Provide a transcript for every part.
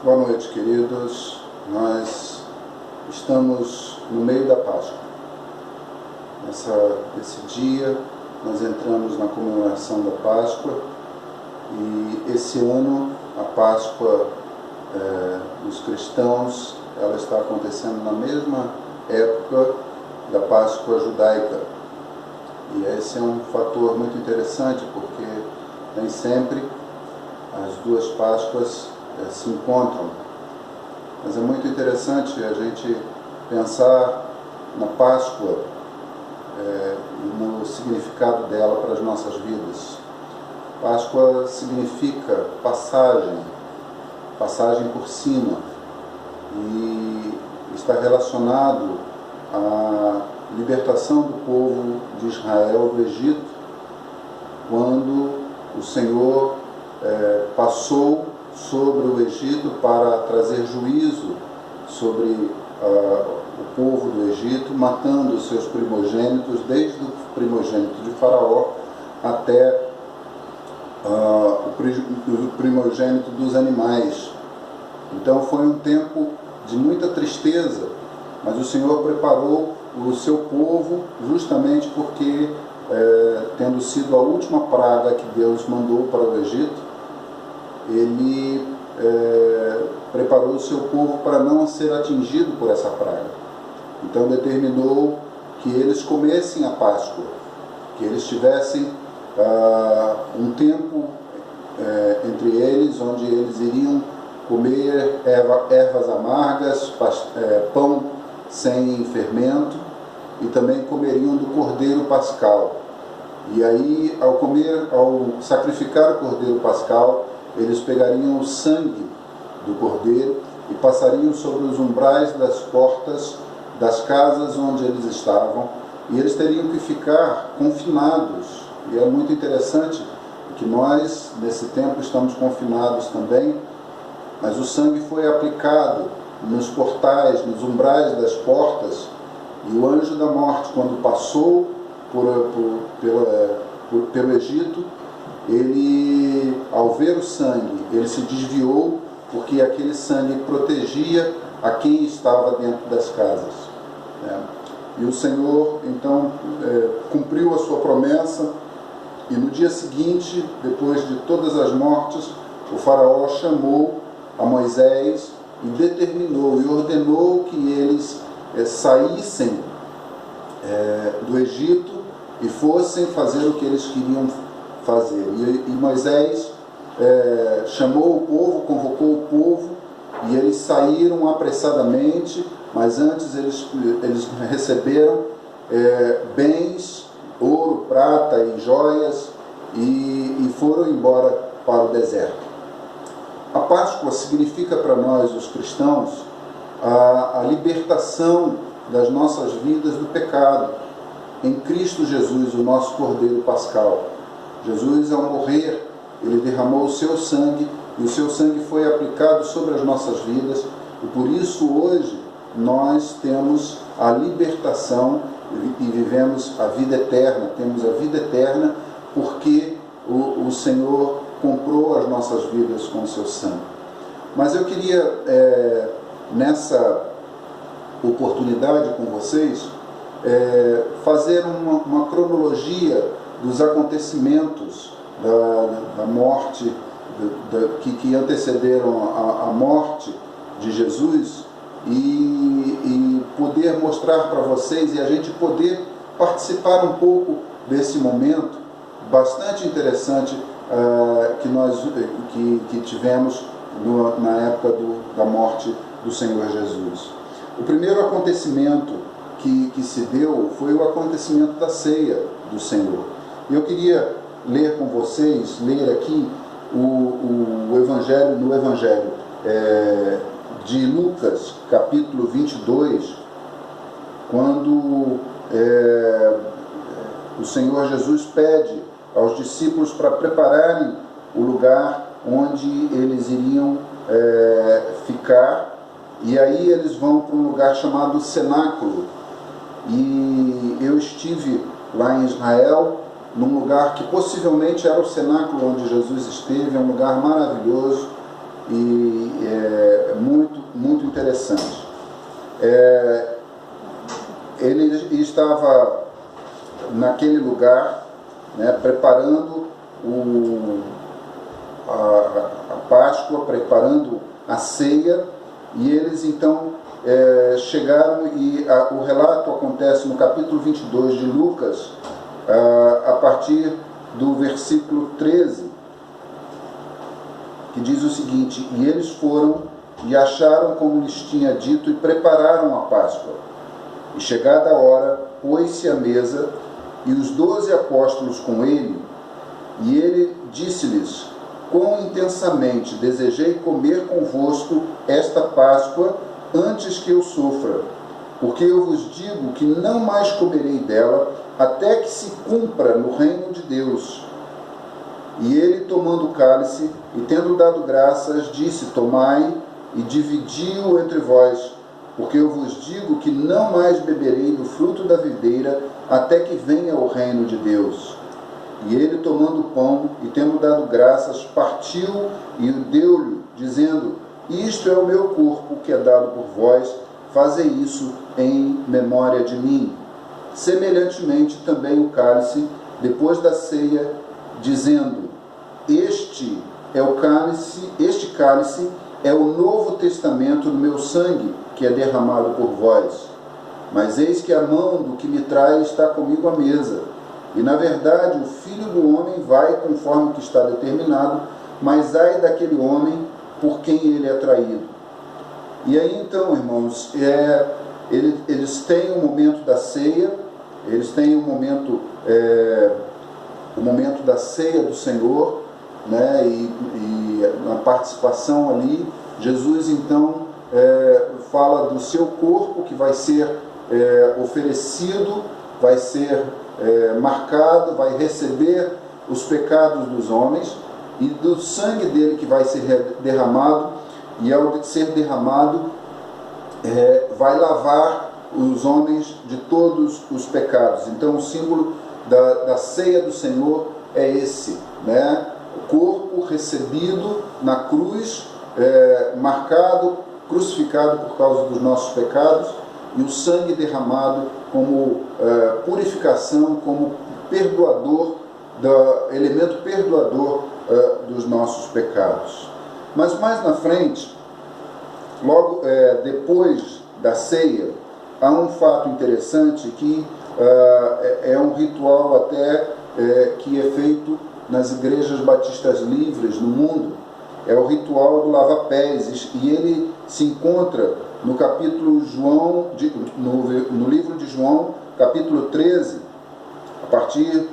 Boa noite, queridos. Nós estamos no meio da Páscoa. Esse dia nós entramos na comemoração da Páscoa e esse ano a Páscoa dos cristãos ela está acontecendo na mesma época da Páscoa judaica. E esse é um fator muito interessante porque nem sempre as duas Páscoas se encontram. Mas é muito interessante a gente pensar na Páscoa e no significado dela para as nossas vidas. Páscoa significa passagem por cima, e está relacionado à libertação do povo de Israel do Egito, quando o Senhor passou sobre o Egito para trazer juízo sobre o povo do Egito, matando os seus primogênitos, desde o primogênito de Faraó até o primogênito dos animais. Então foi um tempo de muita tristeza, mas o Senhor preparou o seu povo justamente porque, tendo sido a última praga que Deus mandou para o Egito, Ele preparou o seu povo para não ser atingido por essa praga. Então determinou que eles comessem a Páscoa, que eles tivessem um tempo entre eles, onde eles iriam comer ervas amargas, pão sem fermento, e também comeriam do cordeiro pascal. E aí, ao sacrificar o cordeiro pascal, eles pegariam o sangue do cordeiro e passariam sobre os umbrais das portas das casas onde eles estavam, e eles teriam que ficar confinados. E é muito interessante que nós, nesse tempo, estamos confinados também, mas o sangue foi aplicado nos portais, nos umbrais das portas, e o anjo da morte, quando passou pelo Egito, ele, ao ver o sangue, ele se desviou, porque aquele sangue protegia a quem estava dentro das casas. E o Senhor, então, cumpriu a sua promessa, e no dia seguinte, depois de todas as mortes, o faraó chamou a Moisés e determinou e ordenou que eles saíssem do Egito e fossem fazer o que eles queriam fazer. E Moisés chamou o povo, convocou o povo, e eles saíram apressadamente, mas antes eles receberam bens, ouro, prata e joias, e foram embora para o deserto. A Páscoa significa para nós, os cristãos, a libertação das nossas vidas do pecado em Cristo Jesus, o nosso Cordeiro Pascal. Jesus, ao morrer, ele derramou o seu sangue, e o seu sangue foi aplicado sobre as nossas vidas, e por isso hoje nós temos a libertação e vivemos a vida eterna. Temos a vida eterna porque o Senhor comprou as nossas vidas com o seu sangue. Mas eu queria, nessa oportunidade com vocês, fazer uma cronologia dos acontecimentos da morte, que antecederam a morte de Jesus, e poder mostrar para vocês e a gente poder participar um pouco desse momento bastante interessante que tivemos na época da morte do Senhor Jesus. O primeiro acontecimento que se deu foi o acontecimento da ceia do Senhor. E eu queria ler com vocês, ler aqui no Evangelho de Lucas, capítulo 22, quando o Senhor Jesus pede aos discípulos para prepararem o lugar onde eles iriam ficar, e aí eles vão para um lugar chamado cenáculo. E eu estive lá em Israel, num lugar que possivelmente era o cenáculo onde Jesus esteve, é um lugar maravilhoso, e interessante. Ele estava naquele lugar, né, preparando a Páscoa, preparando a ceia, e eles então chegaram, e o relato acontece no capítulo 22 de Lucas, a partir do versículo 13, que diz o seguinte: e eles foram e acharam como lhes tinha dito e prepararam a Páscoa. E chegada a hora, pôs-se à mesa, e os 12 apóstolos com ele, e ele disse-lhes: quão intensamente desejei comer convosco esta Páscoa antes que eu sofra, porque eu vos digo que não mais comerei dela até que se cumpra no reino de Deus. E ele, tomando o cálice e tendo dado graças, disse: tomai e dividi-o entre vós, porque eu vos digo que não mais beberei do fruto da videira até que venha o reino de Deus. E ele, tomando o pão e tendo dado graças, partiu e o deu-lhe, dizendo: isto é o meu corpo que é dado por vós, fazei isso em memória de mim. Semelhantemente também o cálice, depois da ceia, dizendo: este cálice é o novo testamento do meu sangue, que é derramado por vós. Mas eis que a mão do que me traz está comigo à mesa. E na verdade o Filho do Homem vai conforme o que está determinado, mas ai daquele homem por quem ele é traído. E aí então, irmãos, eles têm o momento da ceia, eles têm o momento da ceia do Senhor, né? E na participação ali, Jesus então fala do seu corpo que vai ser oferecido, vai ser marcado, vai receber os pecados dos homens, e do sangue dele que vai ser derramado, e ao ser derramado vai lavar os homens de todos os pecados. Então o símbolo da ceia do Senhor é esse, né? O corpo recebido na cruz, marcado, crucificado por causa dos nossos pecados, e o sangue derramado como purificação, como perdoador, elemento perdoador dos nossos pecados. Mas mais na frente, logo depois da ceia, há um fato interessante que é um ritual até que é feito nas igrejas batistas livres no mundo. É o ritual do lava-pés, e ele se encontra no capítulo no livro de João, capítulo 13, a partir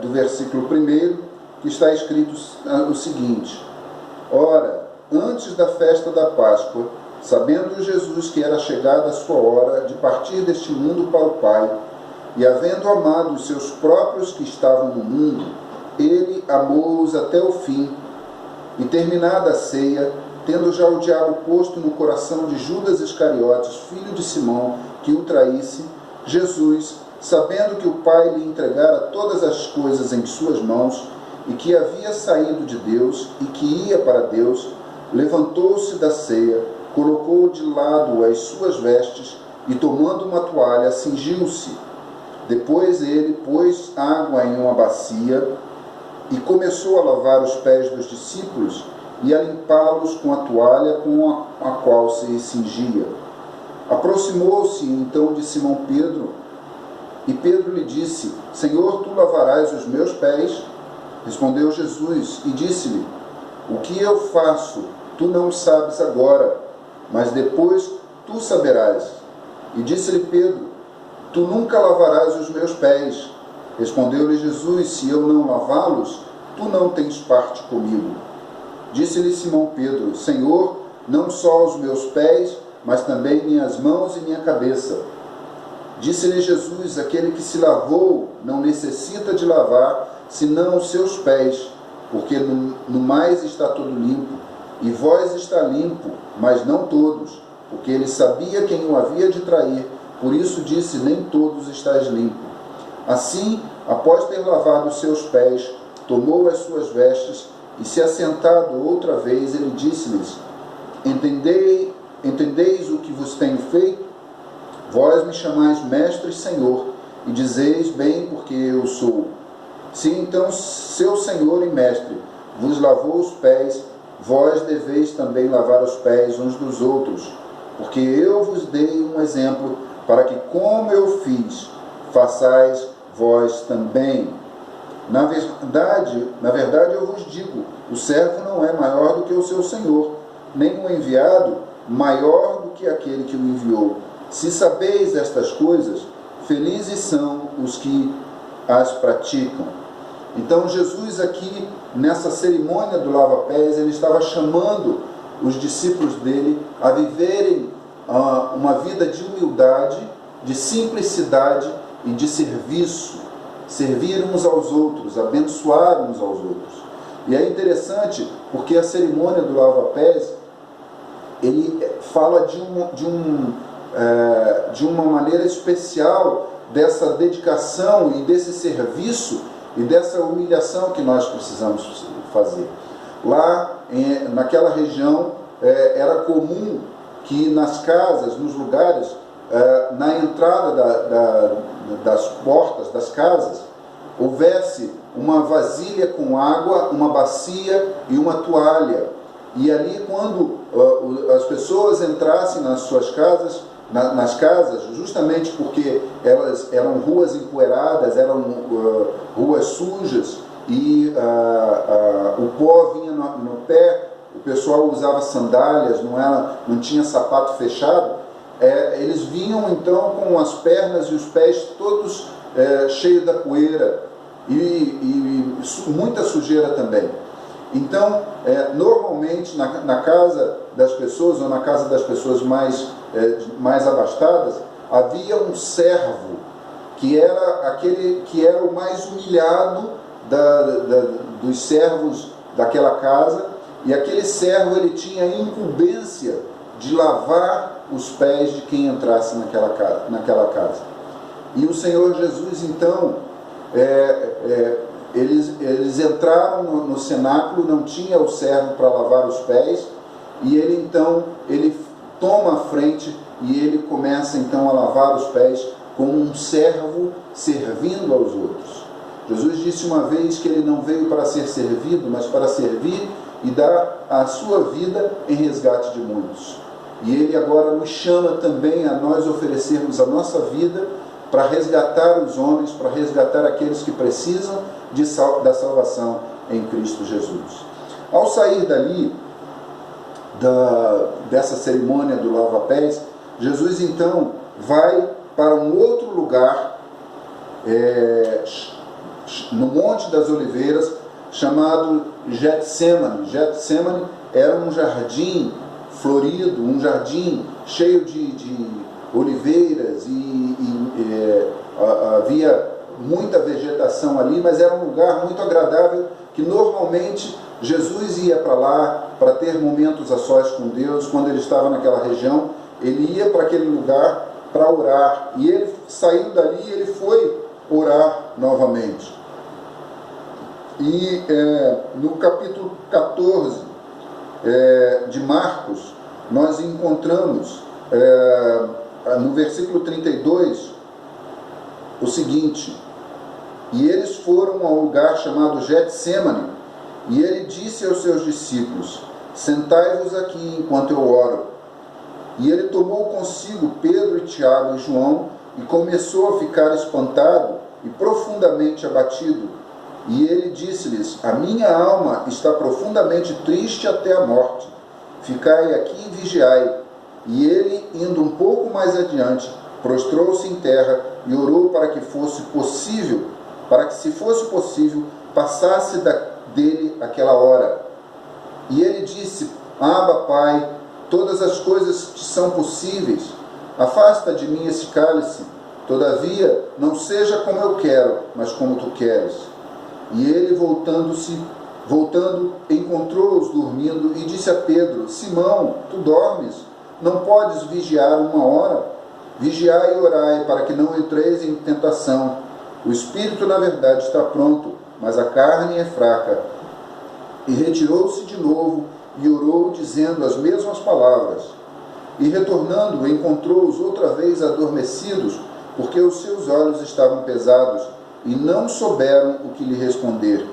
do versículo 1, que está escrito o seguinte: ora, antes da festa da Páscoa, sabendo Jesus que era chegada a sua hora de partir deste mundo para o Pai, e havendo amado os seus próprios que estavam no mundo, ele amou-os até o fim. E terminada a ceia, tendo já o diabo posto no coração de Judas Iscariotes, filho de Simão, que o traísse, Jesus, sabendo que o Pai lhe entregara todas as coisas em suas mãos, e que havia saído de Deus, e que ia para Deus, levantou-se da ceia, colocou de lado as suas vestes, e tomando uma toalha, cingiu-se. Depois ele pôs água em uma bacia, e começou a lavar os pés dos discípulos, e a limpá-los com a toalha com a qual se cingia. Aproximou-se então de Simão Pedro, e Pedro lhe disse: Senhor, tu lavarás os meus pés? Respondeu Jesus e disse-lhe: o que eu faço, tu não sabes agora, mas depois tu saberás. E disse-lhe Pedro: tu nunca lavarás os meus pés. Respondeu-lhe Jesus: se eu não lavá-los, tu não tens parte comigo. Disse-lhe Simão Pedro: Senhor, não só os meus pés, mas também minhas mãos e minha cabeça. Disse-lhe Jesus: aquele que se lavou não necessita de lavar, senão os seus pés, porque no mais está todo limpo. E vós está limpo, mas não todos, porque ele sabia quem o havia de trair, por isso disse: nem todos estáis limpo. Assim, após ter lavado os seus pés, tomou as suas vestes, e se assentado outra vez, ele disse-lhes: entendeis o que vos tenho feito? Vós me chamais mestre e Senhor, e dizeis bem porque eu sou. Se então seu Senhor e mestre vos lavou os pés, vós deveis também lavar os pés uns dos outros, porque eu vos dei um exemplo, para que, como eu fiz, façais vós também. Na verdade eu vos digo, o servo não é maior do que o seu Senhor, nem o enviado maior do que aquele que o enviou. Se sabeis estas coisas, felizes são os que as praticam. Então Jesus aqui, nessa cerimônia do lava-pés, ele estava chamando os discípulos dele a viverem uma vida de humildade, de simplicidade e de serviço. Servir uns aos outros, abençoar uns aos outros. E é interessante porque a cerimônia do lava-pés, ele fala de uma maneira especial dessa dedicação e desse serviço e dessa humilhação que nós precisamos fazer. Lá, naquela região, era comum que nas casas, nos lugares, na entrada das portas das casas, houvesse uma vasilha com água, uma bacia e uma toalha. E ali, quando as pessoas entrassem nas suas casas, nas casas, justamente porque elas eram ruas empoeiradas, eram ruas sujas, e o pó vinha no pé, o pessoal usava sandálias, não tinha sapato fechado, eles vinham então com as pernas e os pés todos cheios da poeira e muita sujeira também. Então, normalmente na casa das pessoas, ou na casa das pessoas mais abastadas, havia um servo que era aquele que era o mais humilhado dos servos daquela casa, e aquele servo ele tinha a incumbência de lavar os pés de quem entrasse naquela casa. E o Senhor Jesus, então, eles entraram no cenáculo, não tinha o servo para lavar os pés, e ele toma a frente e ele começa então a lavar os pés como um servo servindo aos outros. Jesus disse uma vez que ele não veio para ser servido, mas para servir e dar a sua vida em resgate de muitos. E ele agora nos chama também a nós oferecermos a nossa vida para resgatar os homens, para resgatar aqueles que precisam da salvação em Cristo Jesus. Ao sair dali, dessa cerimônia do lava-pés, Jesus então vai para um outro lugar, no Monte das Oliveiras, chamado Getsemane. Getsemane era um jardim florido, um jardim cheio de oliveiras, e havia muita vegetação ali, mas era um lugar muito agradável, que normalmente Jesus ia para lá para ter momentos a sós com Deus. Quando ele estava naquela região, ele ia para aquele lugar para orar, e ele, saindo dali, ele foi orar novamente. E no capítulo 14 de Marcos, nós encontramos no versículo 32 o seguinte: e eles foram a um lugar chamado Getsemane, e ele disse aos seus discípulos: sentai-vos aqui enquanto eu oro. E ele tomou consigo Pedro e Tiago e João, e começou a ficar espantado e profundamente abatido. E ele disse-lhes: a minha alma está profundamente triste até a morte. Ficai aqui e vigiai. E ele, indo um pouco mais adiante, prostrou-se em terra e orou para que se fosse possível, passasse dele aquela hora. E ele disse: Abba, Pai, todas as coisas te são possíveis. Afasta de mim esse cálice. Todavia, não seja como eu quero, mas como tu queres. E ele, voltando, encontrou-os dormindo e disse a Pedro: Simão, tu dormes? Não podes vigiar uma hora? Vigiai e orai, para que não entreis em tentação. O espírito, na verdade, está pronto, mas a carne é fraca. E retirou-se de novo e orou, dizendo as mesmas palavras. E retornando, encontrou-os outra vez adormecidos, porque os seus olhos estavam pesados, e não souberam o que lhe responder.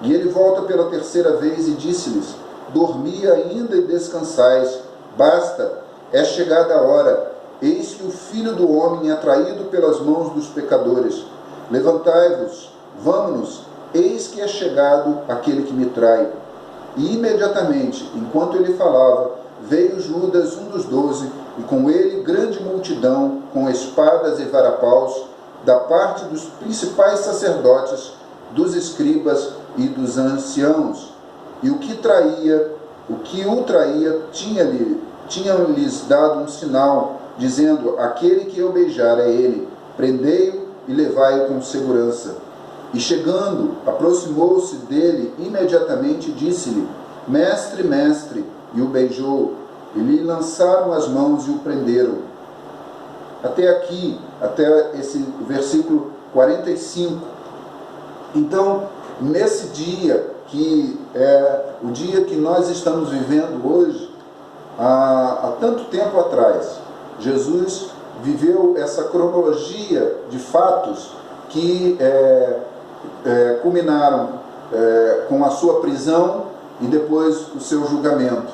E ele volta pela terceira vez e disse-lhes: dormi ainda e descansais, basta, é chegada a hora, eis que o Filho do Homem é traído pelas mãos dos pecadores. Levantai-vos, vamo-nos, eis que é chegado aquele que me trai. E imediatamente, enquanto ele falava, veio Judas, um dos 12, e com ele grande multidão, com espadas e varapaus, da parte dos principais sacerdotes, dos escribas e dos anciãos. E o que o traía, tinha-lhes dado um sinal, dizendo: aquele que eu beijar é ele, prendei-o e levai-o com segurança. E chegando, aproximou-se dele imediatamente e disse-lhe: mestre, mestre, e o beijou, e lhe lançaram as mãos e o prenderam. Até aqui, até esse versículo 45. Então, nesse dia, que é o dia que nós estamos vivendo hoje, há tanto tempo atrás, Jesus viveu essa cronologia de fatos que culminaram com a sua prisão e depois o seu julgamento.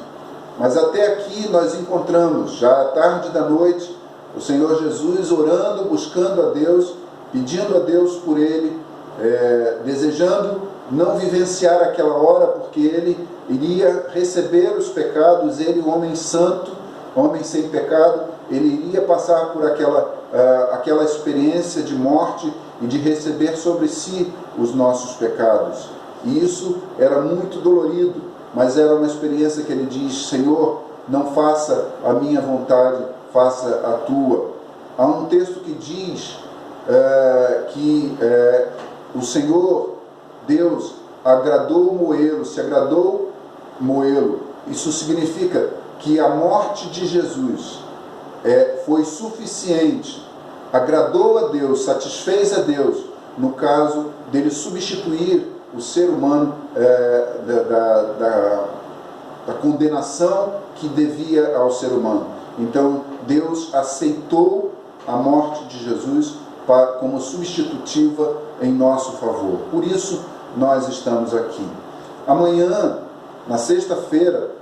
Mas até aqui nós encontramos, já à tarde da noite, o Senhor Jesus orando, buscando a Deus, pedindo a Deus por ele, desejando não vivenciar aquela hora, porque ele iria receber os pecados, ele, o homem santo, homem sem pecado, ele iria passar por aquela experiência de morte e de receber sobre si os nossos pecados. E isso era muito dolorido, mas era uma experiência que ele diz: Senhor, não faça a minha vontade, faça a tua. Há um texto que diz que o Senhor, Deus, agradou moê-lo, se agradou moê-lo. Isso significa que a morte de Jesus foi suficiente, agradou a Deus, satisfez a Deus, no caso dele substituir o ser humano da condenação que devia ao ser humano. Então, Deus aceitou a morte de Jesus como substitutiva em nosso favor. Por isso, nós estamos aqui. Amanhã, na sexta-feira,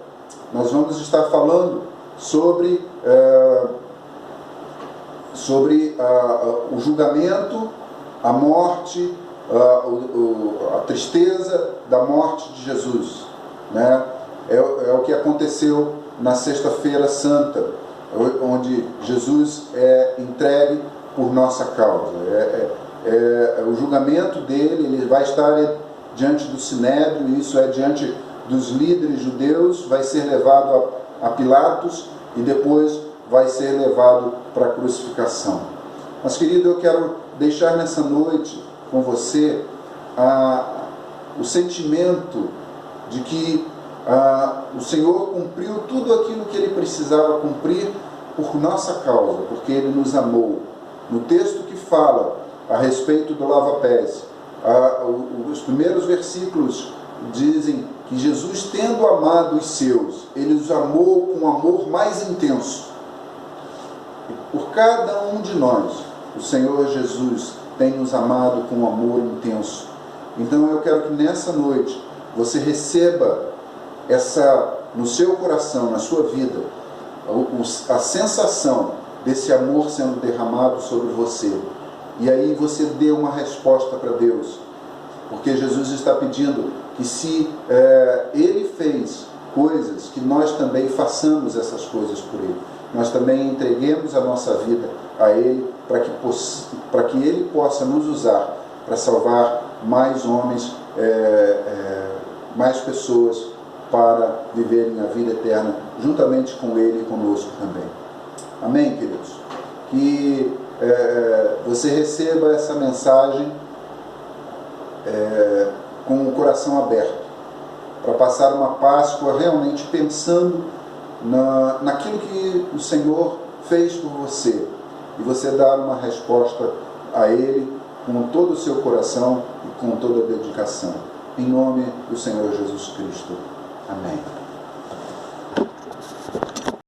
nós vamos estar falando sobre o julgamento, a morte, a tristeza da morte de Jesus, né? É o que aconteceu na Sexta-feira Santa, onde Jesus é entregue por nossa causa. O julgamento dele, ele vai estar diante do Sinédrio, isso é diante dos líderes judeus, vai ser levado a Pilatos e depois vai ser levado para a crucificação. Mas, querido, eu quero deixar nessa noite com você o sentimento de que o Senhor cumpriu tudo aquilo que Ele precisava cumprir por nossa causa, porque Ele nos amou. No texto que fala a respeito do lava-pés, os primeiros versículos dizem que Jesus, tendo amado os seus, Ele os amou com um amor mais intenso. E por cada um de nós, o Senhor Jesus tem nos amado com um amor intenso. Então eu quero que nessa noite você receba no seu coração, na sua vida, a sensação desse amor sendo derramado sobre você. E aí você dê uma resposta para Deus. Porque Jesus está pedindo que se Ele fez coisas, que nós também façamos essas coisas por Ele. Nós também entreguemos a nossa vida a Ele, para que Ele possa nos usar para salvar mais homens, mais pessoas, para viverem a vida eterna juntamente com Ele e conosco também. Amém, queridos? Que você receba essa mensagem com o coração aberto, para passar uma Páscoa realmente pensando naquilo que o Senhor fez por você, e você dar uma resposta a Ele com todo o seu coração e com toda a dedicação. Em nome do Senhor Jesus Cristo. Amém.